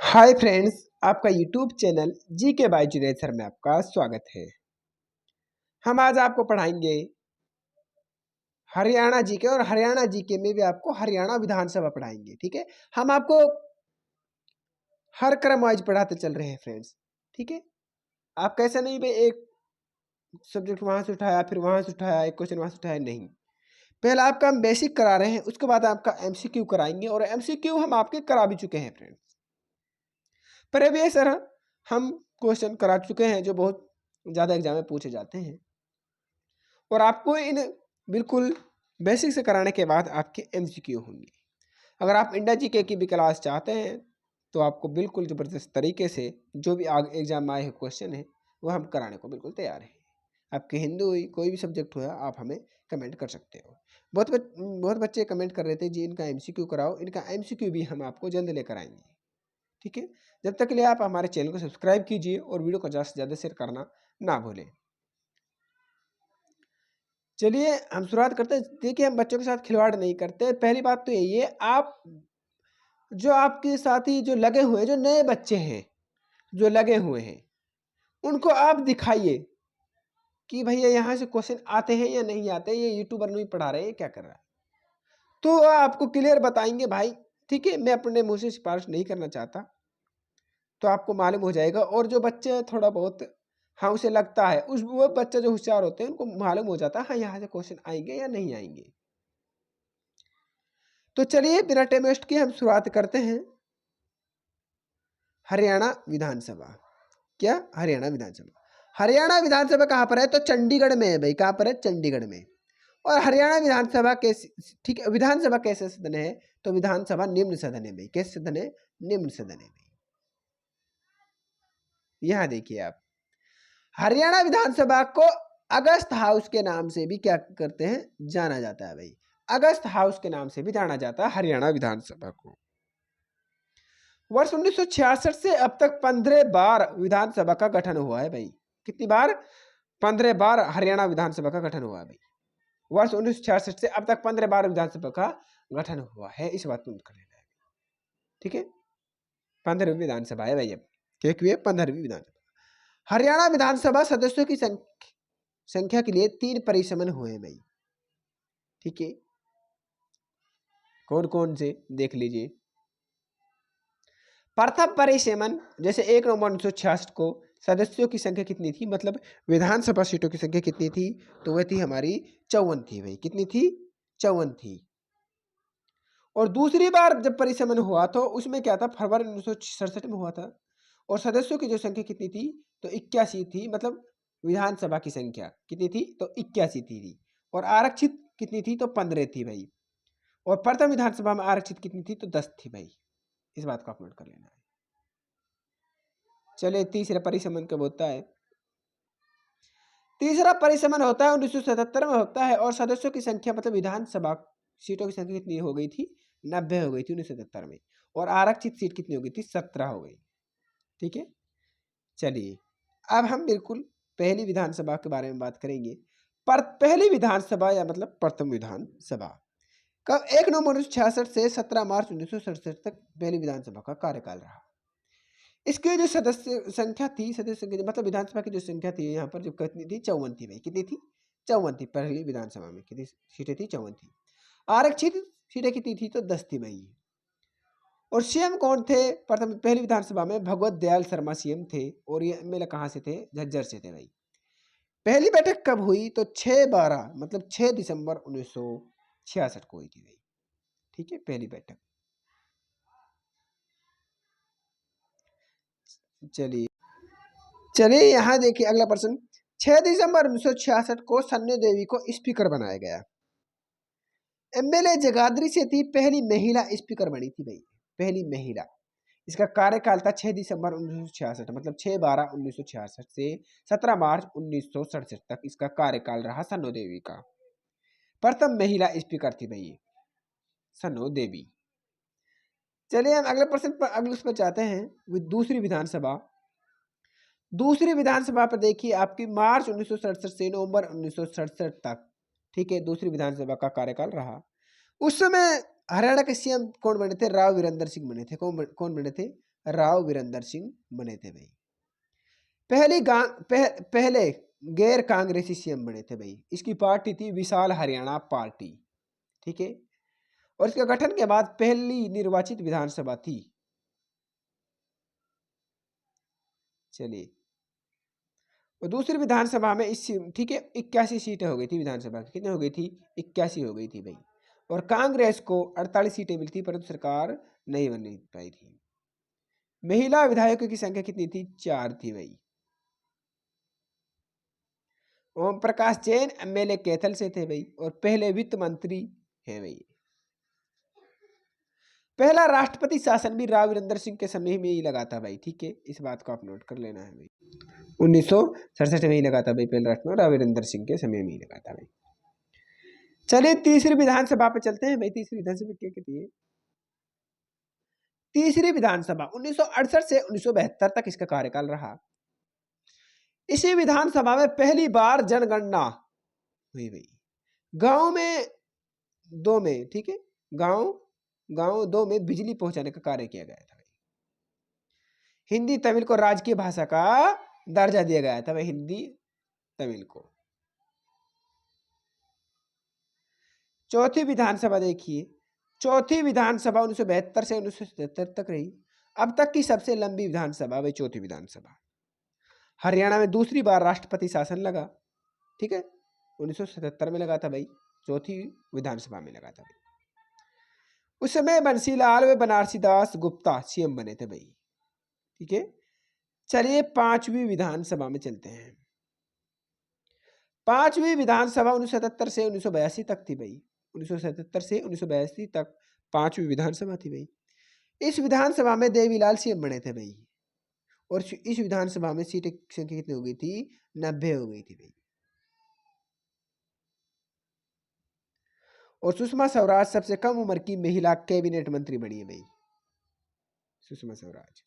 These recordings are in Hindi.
हाय फ्रेंड्स, आपका यूट्यूब चैनल जी के बाय जुनेसर में आपका स्वागत है। हम आज आपको पढ़ाएंगे हरियाणा जीके और हरियाणा जीके में भी आपको हरियाणा विधानसभा पढ़ाएंगे। ठीक है, हम आपको हर क्रम वाइज पढ़ाते चल रहे हैं फ्रेंड्स। ठीक है, आप कैसे नहीं भाई एक सब्जेक्ट वहां से उठाया फिर वहां से उठाया एक क्वेश्चन वहां से उठाया, नहीं। पहले आपका हम बेसिक करा रहे हैं, उसके बाद आपका एमसीक्यू कराएंगे और एमसीक्यू हम आपके करा भी चुके हैं फ्रेंड्स। प्रीवियस हम क्वेश्चन करा चुके हैं जो बहुत ज़्यादा एग्जाम में पूछे जाते हैं, और आपको इन बिल्कुल बेसिक से कराने के बाद आपके एमसीक्यू होंगे। अगर आप इंडिया जीके की भी क्लास चाहते हैं तो आपको बिल्कुल ज़बरदस्त तरीके से जो भी आगे एग्जाम में आए हुए क्वेश्चन है वो हम कराने को बिल्कुल तैयार हैं। आपके हिंदू हुई कोई भी सब्जेक्ट हुआ आप हमें कमेंट कर सकते हो। बहुत बच्चे कमेंट कर रहे थे जी इनका एमसीक्यू कराओ, इनका एमसीक्यू भी हम आपको जल्द लेकर आएंगे। ठीक है, जब तक के लिए आप हमारे चैनल को सब्सक्राइब कीजिए और वीडियो को ज़्यादा से ज़्यादा शेयर करना ना भूलें। चलिए हम शुरुआत करते हैं। देखिए, हम बच्चों के साथ खिलवाड़ नहीं करते। पहली बात तो यही है, आप जो आपके साथी जो लगे हुए हैं, जो नए बच्चे हैं जो लगे हुए हैं, उनको आप दिखाइए कि भैया यहाँ से क्वेश्चन आते हैं या नहीं आते, ये यूट्यूबर नहीं पढ़ा रहे हैं क्या कर रहा है, तो वो आपको क्लियर बताएंगे भाई। ठीक है, मैं अपने मुंह से सिफारिश नहीं करना चाहता, तो आपको मालूम हो जाएगा। और जो बच्चे थोड़ा बहुत हाँ उसे लगता है, उस वो बच्चे जो होशियार होते हैं उनको मालूम हो जाता है हाँ यहाँ से क्वेश्चन आएंगे या नहीं आएंगे। तो चलिए बिना टाइम वेस्ट किए हम शुरुआत करते हैं। हरियाणा विधानसभा, क्या हरियाणा विधानसभा, हरियाणा विधानसभा कहाँ पर है तो चंडीगढ़ में है भाई। कहाँ पर है? चंडीगढ़ में। और हरियाणा विधानसभा कैसे, ठीक है, विधानसभा कैसे सदन है तो विधानसभा निम्न सदन है भाई। कैसे सदन है? निम्न सदन है भाई। यहाँ देखिए आप, हरियाणा विधानसभा को अगस्त हाउस के नाम से भी क्या करते हैं, जाना जाता है भाई। अगस्त हाउस के नाम से भी जाना जाता है हरियाणा विधानसभा को। वर्ष 1966 से अब तक 15 बार विधानसभा का गठन हुआ है भाई। कितनी बार? 15 बार हरियाणा विधानसभा का गठन हुआ है भाई। वर्ष 1966 से अब तक 15 बार विधानसभा का गठन हुआ है, इस बात को नोट कर लेना है। ठीक है, 15वीं विधानसभा है भाई। अब क्या 15वीं विधानसभा। हरियाणा विधानसभा सदस्यों की संख्या के लिए 3 परिसमन हुए भाई। ठीक है, कौन कौन से देख लीजिए। प्रथम परिसीमन जैसे 1 नवंबर 1966 को सदस्यों की संख्या कितनी थी, मतलब विधानसभा सीटों की संख्या कितनी थी, तो वह थी हमारी 54 थी भाई। कितनी थी? 54 थी। और दूसरी बार जब परिसीमन हुआ तो उसमें क्या था, फरवरी 1967 में हुआ था, और सदस्यों की जो संख्या कितनी थी तो 81 थी। मतलब विधानसभा की संख्या कितनी थी तो 81 थी। और आरक्षित कितनी थी तो 15 थी भाई। और प्रथम विधानसभा में आरक्षित कितनी थी तो 10 थी भाई। इस बात को आप नोट कर लेना है। चलिए तीसरा परिसमन कब होता है? तीसरा परिसमन होता है 1977 में होता है, और सदस्यों की संख्या मतलब विधानसभा सीटों की संख्या कितनी हो गई थी? 90 हो गई थी 1977 में। और आरक्षित सीट कितनी हो गई थी? 17 हो गई। ठीक है, चलिए अब हम बिल्कुल पहली विधानसभा के बारे में बात करेंगे। पर पहली विधानसभा या मतलब प्रथम विधानसभा कब? 1 नवंबर 1966 से 17 मार्च 1967 तक पहली विधानसभा का कार्यकाल रहा। इसकी जो सदस्य संख्या थी, सदस्य संख्या मतलब विधानसभा की जो संख्या थी यहाँ पर जो कितनी थी? 54 थी भाई। कितनी थी? 54 थी। पहली विधानसभा में कितनी सीटें थी? 54 थी। आरक्षित सीटें कितनी थी तो 10 थी भाई। और सीएम कौन थे प्रथम पहली विधानसभा में? भगवत दयाल शर्मा सीएम थे। और ये एमएलए कहाँ से थे? झज्जर से थे भाई। पहली बैठक कब हुई तो 6/12 मतलब 6 दिसंबर 1966 को हुई थी भाई। ठीक है, पहली बैठक। चलिए चलिए यहाँ देखिए अगला प्रश्न। 6 दिसंबर 1966 को सन्नो देवी को स्पीकर बनाया गया। एमएलए जगाधरी से थी, पहली महिला स्पीकर बनी थी भाई। पहली महिला। इसका कार्यकाल था 6 दिसंबर 1966 मतलब 6/12/1966 से 17 मार्च 1967 तक इसका कार्यकाल रहा सन्नो देवी का। प्रथम महिला स्पीकर थी भाई सन्नो देवी। चलिए हम अगले प्रश्न पर अगले उस पर चाहते हैं। दूसरी विधानसभा। दूसरी विधानसभा पर देखिए आपकी मार्च 1967 से नवंबर 1967 तक। ठीक है, दूसरी विधानसभा का कार्यकाल रहा। उस समय हरियाणा के सीएम कौन बने थे? राव वीरेंद्र सिंह बने थे। कौन बने थे? राव वीरेंद्र सिंह बने थे भाई। पहले गैर कांग्रेसी सीएम बने थे भाई। इसकी पार्टी थी विशाल हरियाणा पार्टी, ठीक है। और इसके गठन के बाद पहली निर्वाचित विधानसभा थी। चलिए, और दूसरी विधानसभा में इस, ठीक है, 81 सीटें हो गई थी विधानसभा की। कितनी हो गई थी? 81 हो गई थी भाई। और कांग्रेस को 48 सीटें मिलती, परंतु सरकार नहीं बन पाई थी। महिला विधायकों की संख्या कितनी थी? 4 थी भाई। ओम प्रकाश जैन एमएलए कैथल से थे भाई, और पहले वित्त मंत्री हैं भाई। पहला राष्ट्रपति शासन भी राव वीरेंद्र सिंह के समय में ही लगा था भाई, ठीक है। इस बात को आप नोट कर लेना है भाई। 1967 में ही लगा था भाई पहला राष्ट्रपति, राव वीरेंद्र सिंह के समय में ही लगा था भाई। चलिए तीसरी विधानसभा पे चलते हैं भाई। तीसरी विधानसभा क्या कहती है? तीसरी विधानसभा 1968 से 1972 तक इसका कार्यकाल रहा। इसी विधानसभा में पहली बार जनगणना हुई भाई। गांव में 2 में, ठीक है, गांव 2 में बिजली पहुंचाने का कार्य किया गया था भाई। हिंदी तमिल को राजकीय भाषा का दर्जा दिया गया था भाई, हिंदी तमिल को। चौथी विधानसभा देखिए, चौथी विधानसभा 1972 से 1977 तक रही। अब तक की सबसे लंबी विधानसभा भाई चौथी विधानसभा। हरियाणा में दूसरी बार राष्ट्रपति शासन लगा, ठीक है, 1977 में लगा था भाई, चौथी विधानसभा में लगा था भाई। उस समय बंसीलाल व बनारसी दास गुप्ता सीएम बने थे भाई, ठीक है। चलिए पांचवी विधानसभा में चलते हैं। पांचवी विधानसभा 1977 से 1982 तक थी भाई। 1977 से 1982 तक पांचवी विधानसभा थी भाई। इस विधानसभा में देवीलाल सीएम बने थे भाई। और इस विधानसभा में सीटें की संख्या कितनी हो गई थी? 90 हो गई थी भाई। और सुषमा स्वराज सबसे कम उम्र की महिला कैबिनेट मंत्री बनी है भाई, सुषमा स्वराज।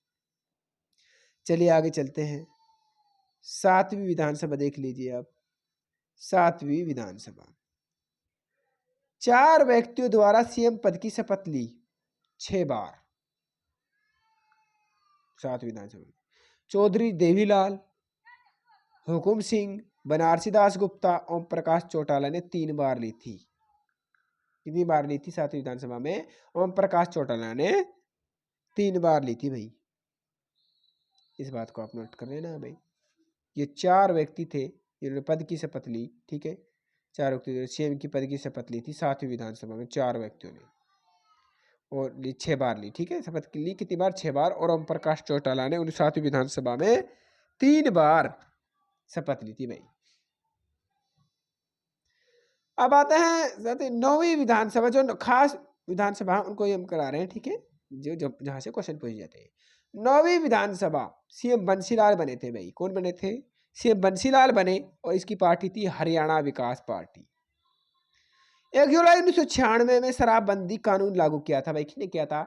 चलिए आगे चलते हैं। सातवीं विधानसभा देख लीजिए आप। सातवीं विधानसभा 4 व्यक्तियों द्वारा सीएम पद की शपथ ली 6 बार। सातवीं विधानसभा चौधरी देवीलाल, हुकुम सिंह, बनारसी दास गुप्ता, ओम प्रकाश चौटाला ने 3 बार ली थी। कितनी बार ली थी सातवीं विधानसभा में? ओम प्रकाश चौटाला ने 3 बार ली थी भाई। इस बात को आप नोट कर लेना भाई। ये 4 व्यक्ति थे जिन्होंने पद की शपथ ली, ठीक है। 4 व्यक्ति सीएम की पद की शपथ ली थी सातवीं विधानसभा में, 4 व्यक्तियों ने, और ली 6 बार ली, ठीक है। शपथ की ली कितनी बार? 6 बार। और ओम प्रकाश चौटाला ने 7वीं विधानसभा में 3 बार शपथ ली थी भाई। अब आते हैं 9वीं विधानसभा, जो खास विधानसभा उनको हम करा रहे हैं, ठीक है, जो जहां से क्वेश्चन पूछ जाते हैं। 9वीं विधानसभा सीएम बंसीलाल बने थे भाई। कौन बने थे? सीएम बंसीलाल बने, और इसकी पार्टी थी हरियाणा विकास पार्टी। 1 जुलाई 1996 में शराबबंदी कानून लागू किया था भाई। किसने किया था?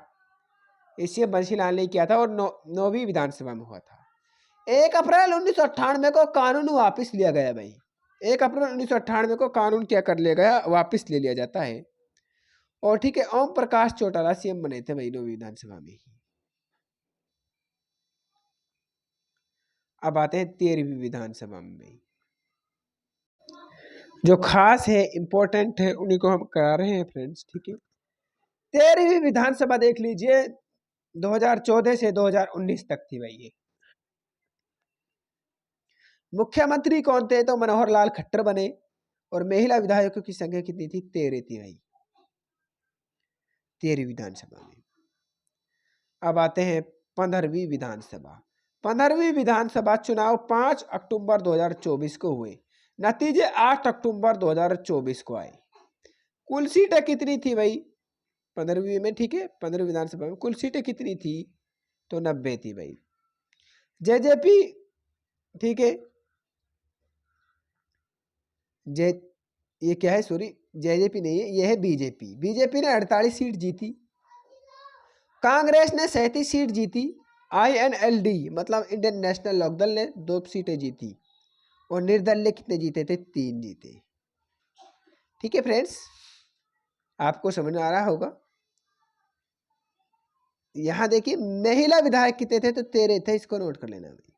सीएम बंसीलाल ने किया था, और 9वीं विधानसभा में हुआ था। 1 अप्रैल 1998 को कानून वापस लिया गया भाई। 1 अप्रैल 1998 को कानून क्या कर लिया गया? वापस ले लिया जाता है। और ठीक है, ओम प्रकाश चौटाला सीएम बने थे भाई 9वीं विधानसभा में ही। अब आते हैं 13वीं विधानसभा में। जो खास है, इंपॉर्टेंट है, उन्हीं को हम करा रहे हैं फ्रेंड्स, ठीक है। 13वीं विधानसभा देख लीजिए, 2014 से 2019 तक थी भाई ये। मुख्यमंत्री कौन थे? तो मनोहर लाल खट्टर बने। और महिला विधायकों की संख्या कितनी थी? 13 थी भाई 13वीं विधानसभा में। अब आते हैं 15वीं विधानसभा। 15वीं विधानसभा चुनाव 5 अक्टूबर 2024 को हुए। नतीजे 8 अक्टूबर 2024 को आए। कुल सीटें कितनी थी भाई 15वीं में, ठीक है। 15वीं विधानसभा में कुल सीटें कितनी थी? तो 90 थी भाई। जेजेपी, ठीक है, जे ये क्या है? सॉरी, जेजेपी नहीं है, ये है बीजेपी। बीजेपी ने 48 सीट जीती। कांग्रेस ने 37 सीट जीती। INLD मतलब इंडियन नेशनल लोकदल ने 2 सीटें जीती। और निर्दलीय कितने जीते थे? 3 जीते। ठीक है फ्रेंड्स, आपको समझ में आ रहा होगा। यहां देखिए महिला विधायक कितने थे, तो 13 थे, इसको नोट कर लेना भाई।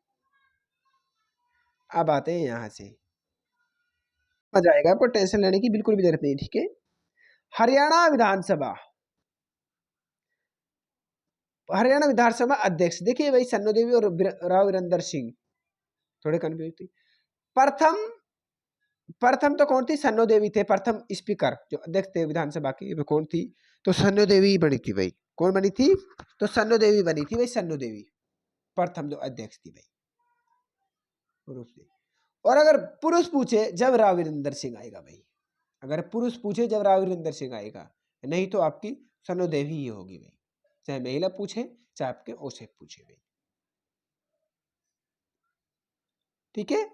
अब आते हैं यहां से, मजा आएगा, आपको टेंशन लेने की बिल्कुल भी जरूरत नहीं, ठीक है। हरियाणा विधानसभा, हरियाणा विधानसभा अध्यक्ष देखिए भाई, सन्नो देवी और राव वीरेंद्र सिंह, थोड़े कंफ्यूज थी। प्रथम प्रथम तो कौन थी, सन्नो देवी थे प्रथम स्पीकर, जो अध्यक्ष थे विधानसभा की, वो कौन थी, तो सन्नो देवी ही बनी थी भाई। कौन बनी थी, तो सन्नो देवी बनी थी भाई, सन्नो देवी प्रथम जो अध्यक्ष थी भाई, पुरुष थी। और अगर पुरुष पूछे जब राव वीरेंद्र सिंह आएगा भाई, अगर पुरुष पूछे जब राव वीरेंद्र सिंह आएगा, नहीं तो आपकी सन्नो देवी ही होगी भाई, चाहे महिला पूछे चाहे आपके ओसे पूछे भाई, ठीक है।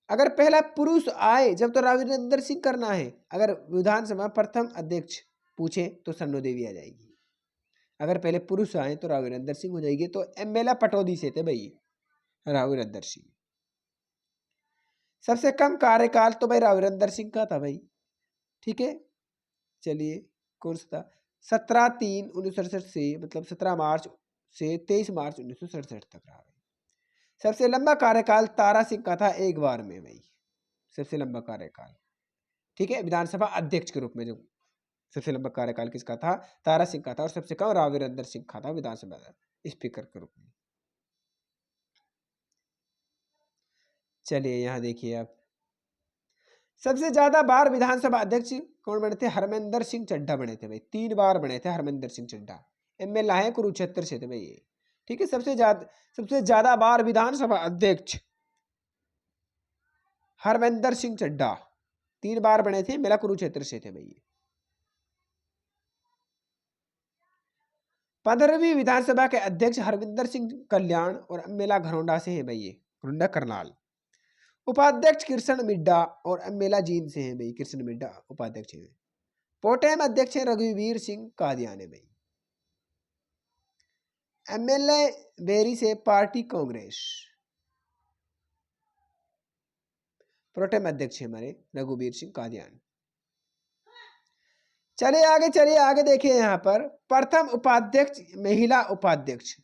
अगर पहला पुरुष आए जब, तो राव वीरेंद्र सिंह करना है। अगर विधानसभा प्रथम अध्यक्ष पूछे तो सन्नो देवी आ जाएगी। अगर पहले पुरुष आए तो राव वीरेंद्र सिंह हो जाएगी। तो एमएलए पटौदी से थे भाई राव वीरेंद्र सिंह। सबसे कम कार्यकाल तो भाई राव वीरेंद्र सिंह का था भाई, ठीक है। चलिए कौन सा था, 17/3/1967 से, मतलब 17 मार्च से 23 मार्च 1967 तक रहा भाई। सबसे लंबा कार्यकाल तारा सिंह का था, एक बार में भाई, सबसे लंबा कार्यकाल, ठीक है, विधानसभा अध्यक्ष के रूप में। जो सबसे लंबा कार्यकाल किसका था, तारा सिंह का था। और सबसे कम राव वीरेंद्र सिंह का था विधानसभा स्पीकर के रूप में। चलिए यहाँ देखिए आप, सबसे ज्यादा बार विधानसभा अध्यक्ष कौन बने थे, हरमिंदर सिंह चड्ढा बने थे भाई, 3 बार बने थे हरमिंदर सिंह चड्ढा, एमएलए है कुरुक्षेत्र से थे भाई ये, ठीक है। सबसे ज्यादा बार विधानसभा अध्यक्ष हरमिंदर सिंह चड्ढा, 3 बार बने थे, मेला कुरुक्षेत्र से थे भाई। 15वीं विधानसभा के अध्यक्ष हरविंदर सिंह कल्याण और मेला घरोंडा से है भाई ये, घरोंडा करनाल। उपाध्यक्ष कृष्ण मिड्डा और मेला जींद से है भाई, कृष्ण मिड्डा उपाध्यक्ष है। पोटेम अध्यक्ष है रघुवीर सिंह कादियाने भाई। एमएलए बेरी से पार्टी कांग्रेस, प्रोटेम अध्यक्ष है हमारे रघुवीर सिंह कादियान। चलिए आगे देखिए यहाँ पर, प्रथम उपाध्यक्ष महिला उपाध्यक्ष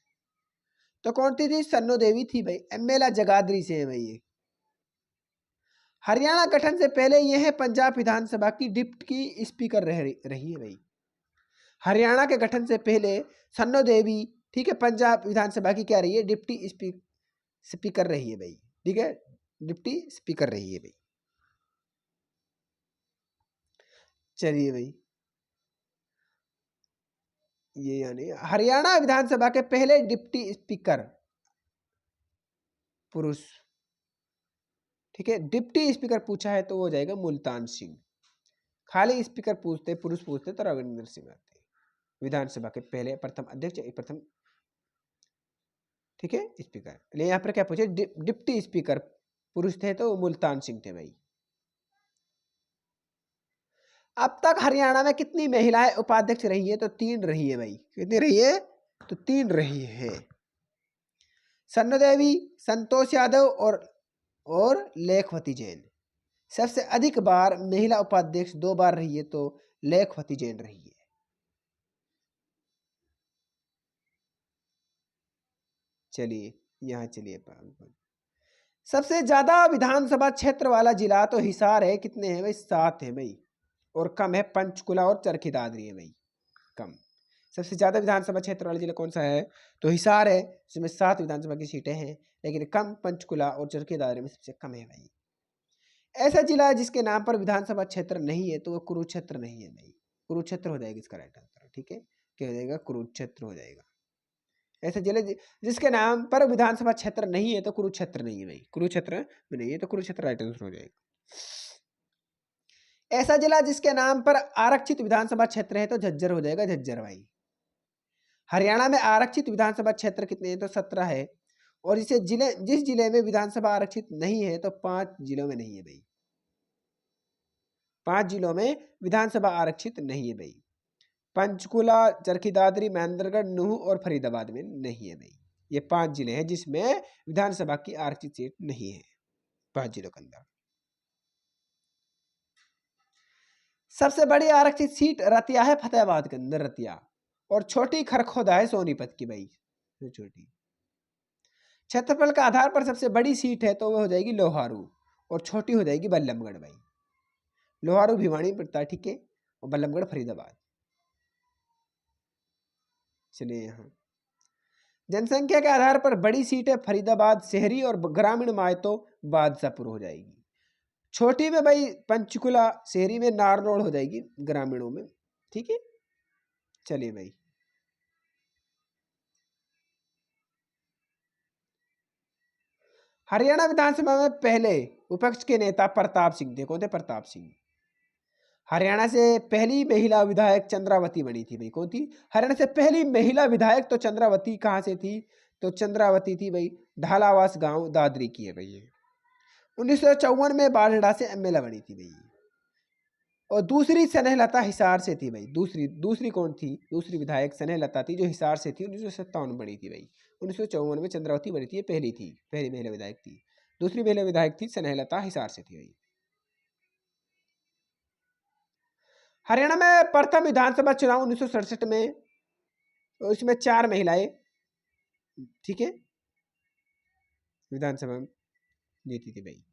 तो कौन थी, सन्नो देवी थी भाई, एमएलए जगाधरी से है भाई ये। हरियाणा गठन से पहले यह है पंजाब विधानसभा की डिप्टी स्पीकर रही है भाई। हरियाणा के गठन से पहले सन्नो देवी, ठीक है, पंजाब विधानसभा की क्या रही है, डिप्टी स्पीकर रही है भाई, ठीक है, डिप्टी स्पीकर रही है भाई। चलिए भाई, ये यानी हरियाणा विधानसभा के पहले डिप्टी स्पीकर पुरुष, ठीक है। डिप्टी स्पीकर पूछा है तो वो हो जाएगा मुल्तान सिंह। खाली स्पीकर पूछते, पुरुष पूछते तो रविंद्र सिंह आते विधानसभा के पहले प्रथम अध्यक्ष, प्रथम, ठीक है, स्पीकर। यहाँ पर क्या पूछे, डिप्टी स्पीकर पुरुष थे तो मुल्तान सिंह थे भाई। अब तक हरियाणा में कितनी महिलाएं उपाध्यक्ष रही है, तो 3 रही है भाई। कितनी रही है, तो 3 रही है, सन्नो देवी, संतोष यादव और लेखवती जैन। सबसे अधिक बार महिला उपाध्यक्ष 2 बार रही है, तो लेखवती जैन रही है। चलिए यहाँ चलिए, सबसे ज्यादा विधानसभा क्षेत्र वाला जिला तो हिसार है, कितने हैं भाई, 7 है भाई। और कम है पंचकुला और चरखी दादरी है भाई, कम। सबसे ज्यादा विधानसभा क्षेत्र वाला जिला कौन सा है, तो हिसार है, जिसमें 7 विधानसभा की सीटें हैं, लेकिन कम पंचकुला और चरखी दादरी में सबसे कम है भाई। ऐसा जिला है जिसके नाम पर विधानसभा क्षेत्र नहीं है, तो वो कुरुक्षेत्र नहीं है भाई, कुरुक्षेत्र हो जाएगा इसका राइट आंसर, ठीक है, क्या हो जाएगा, कुरुक्षेत्र हो जाएगा। ऐसे जिले जिसके नाम पर विधानसभा क्षेत्र नहीं है, तो कुरुक्षेत्र नहीं है भाई, कुरुक्षेत्र में नहीं है, तो कुरुक्षेत्र राइट आंसर हो जाएगा। ऐसा जिला जिसके नाम पर आरक्षित विधानसभा क्षेत्र है, तो झज्जर हो जाएगा, झज्जर भाई। हरियाणा में आरक्षित विधानसभा क्षेत्र कितने हैं, तो 17 है। और जिस जिले में विधानसभा आरक्षित नहीं है, तो 5 जिलों में नहीं है भाई, 5 जिलों में विधानसभा आरक्षित नहीं है भाई। पंचकुला, चरखी दादरी, महेंद्रगढ़, नूह और फरीदाबाद में नहीं है भाई। ये 5 जिले हैं जिसमें विधानसभा की आरक्षित सीट नहीं है, 5 जिलों के अंदर। सबसे बड़ी आरक्षित सीट रतिया है, फतेहाबाद के अंदर रतिया। और छोटी खरखोदा है सोनीपत की भाई, जो छोटी। क्षेत्रफल का आधार पर सबसे बड़ी सीट है तो वो हो जाएगी लोहारू, और छोटी हो जाएगी बल्लभगढ़ भाई। लोहारू भिवानी पड़ता है, ठीक है, और बल्लभगढ़ फरीदाबाद। चलिए यहाँ जनसंख्या के आधार पर बड़ी सीट है फरीदाबाद शहरी, और ग्रामीण में आए तो बादशाहपुर हो जाएगी। छोटी में भाई पंचकुला, शहरी में नारनौल हो जाएगी, ग्रामीणों में, ठीक है। चलिए भाई हरियाणा विधानसभा में पहले विपक्ष के नेता प्रताप सिंह थे। कौन थे? प्रताप सिंह। हरियाणा से पहली महिला विधायक चंद्रावती बनी थी भाई। कौन थी? हरियाणा से पहली महिला विधायक तो चंद्रावती कहाँ से थी? तो चंद्रावती थी भाई ढालावास गांव दादरी की है भाई ये। 1954 में बाढ़ड़ा से एमएलए बनी थी भाई। और दूसरी स्नेहलता हिसार से थी भाई। दूसरी कौन थी? दूसरी विधायक स्नेहलता थी जो हिसार से थी, 1957 बनी थी भाई। 1954 में चंद्रावती बनी थी, ये पहली थी, पहली महिला विधायक थी। दूसरी महिला विधायक थी स्नेहलता, हिसार से थी भाई। हरियाणा में प्रथम विधानसभा चुनाव 1967 में, उसमें 4 महिलाएं, ठीक है, विधानसभा में जीती थी भाई।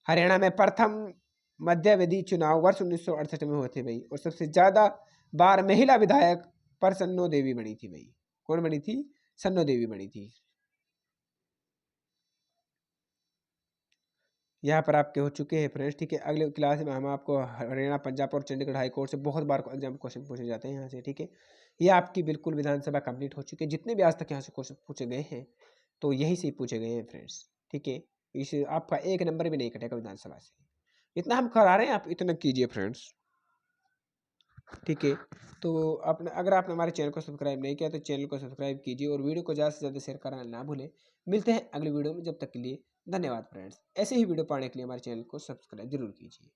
हरियाणा में प्रथम मध्यावधि चुनाव वर्ष 1968 में हुए थे भाई, और सबसे ज्यादा बार महिला विधायक पर सन्नो देवी बनी थी भाई। कौन बनी थी? सन्नो देवी बनी थी। यहाँ पर आपके हो चुके हैं फ्रेंड्स, ठीक है। अगले क्लास में हम आपको हरियाणा, पंजाब और चंडीगढ़ हाई कोर्ट से बहुत बार एग्जाम क्वेश्चन पूछे जाते हैं यहाँ से, ठीक है। ये आपकी बिल्कुल विधानसभा कंप्लीट हो चुकी है। जितने भी आज तक यहाँ से क्वेश्चन पूछे गए हैं तो यही से पूछे गए हैं फ्रेंड्स, ठीक है। इस आपका एक नंबर भी नहीं कटेगा विधानसभा से। इतना हम करा रहे हैं, आप इतना कीजिए फ्रेंड्स, ठीक है। तो अपने अगर आपने हमारे चैनल को सब्सक्राइब नहीं किया तो चैनल को सब्सक्राइब कीजिए, और वीडियो को ज़्यादा से ज़्यादा शेयर करना ना भूलें। मिलते हैं अगले वीडियो में, जब तक के लिए धन्यवाद फ्रेंड्स। ऐसे ही वीडियो पाने के लिए हमारे चैनल को सब्सक्राइब जरूर कीजिए।